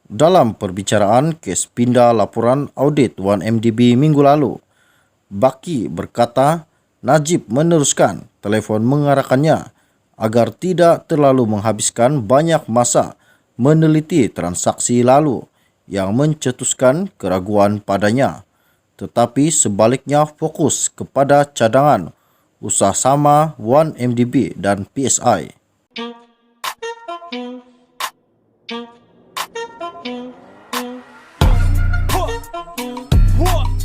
Dalam perbicaraan kes pindah laporan audit 1MDB minggu lalu, Baki berkata Najib meneruskan telefon mengarahkannya agar tidak terlalu menghabiskan banyak masa meneliti transaksi lalu yang mencetuskan keraguan padanya, tetapi sebaliknya fokus kepada cadangan usaha sama 1MDB dan PSI.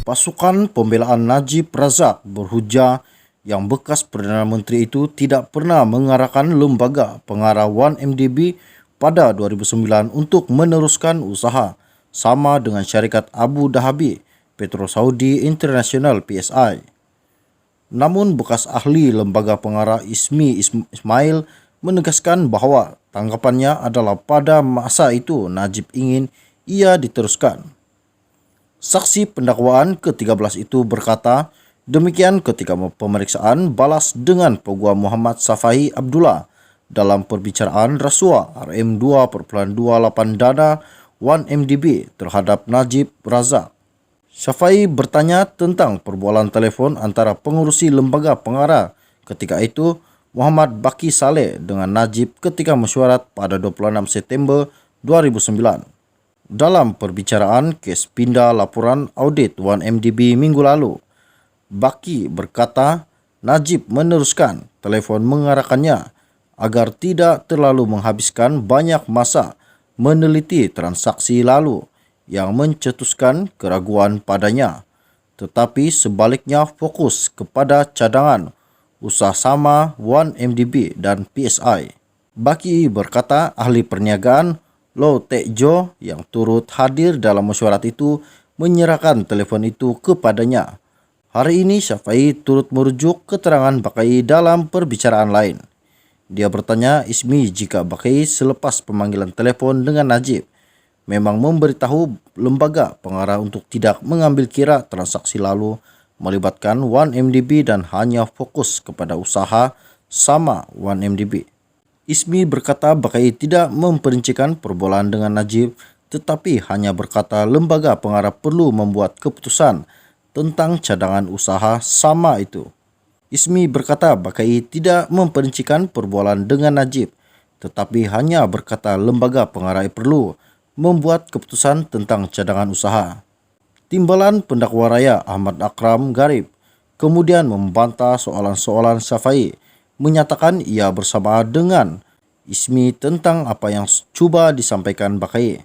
Pasukan pembelaan Najib Razak berhujah yang bekas Perdana Menteri itu tidak pernah mengarahkan lembaga pengarah 1MDB pada 2009 untuk meneruskan usaha sama dengan syarikat Abu Dhabi Petro Saudi International PSI. Namun bekas ahli lembaga pengarah Ismi Ismail menegaskan bahawa tanggapannya adalah pada masa itu Najib ingin ia diteruskan. Saksi pendakwaan ke-13 itu berkata demikian ketika pemeriksaan balas dengan Peguam Muhammad Safai Abdullah dalam perbicaraan rasuah RM2.28 dana 1MDB terhadap Najib Razak. Safai bertanya tentang perbualan telefon antara pengurusi lembaga pengarah ketika itu Muhammad Baki Saleh dengan Najib ketika mesyuarat pada 26 September 2009. Dalam perbicaraan kes pindah laporan audit 1MDB minggu lalu, Baki berkata Najib meneruskan telefon mengarahkannya agar tidak terlalu menghabiskan banyak masa meneliti transaksi lalu yang mencetuskan keraguan padanya, tetapi sebaliknya fokus kepada cadangan usaha sama 1MDB dan PSI. Baki berkata ahli perniagaan Low Tek Jo yang turut hadir dalam mesyuarat itu menyerahkan telefon itu kepadanya. Hari ini Safai turut merujuk keterangan Bakai dalam perbicaraan lain. Dia bertanya Ismi jika Bakai selepas pemanggilan telefon dengan Najib memang memberitahu lembaga pengarah untuk tidak mengambil kira transaksi lalu melibatkan 1MDB dan hanya fokus kepada usaha sama 1MDB. Ismi berkata Bakai tidak memperincikan perbualan dengan Najib tetapi hanya berkata lembaga pengarah perlu membuat keputusan tentang cadangan usaha sama itu. Ismi berkata Bakai tidak memperincikan perbualan dengan Najib tetapi hanya berkata lembaga pengarah perlu membuat keputusan tentang cadangan usaha. Timbalan pendakwa raya Ahmad Akram Garib kemudian membantah soalan-soalan Safai, menyatakan ia bersama dengan Ismi tentang apa yang cuba disampaikan Bakai.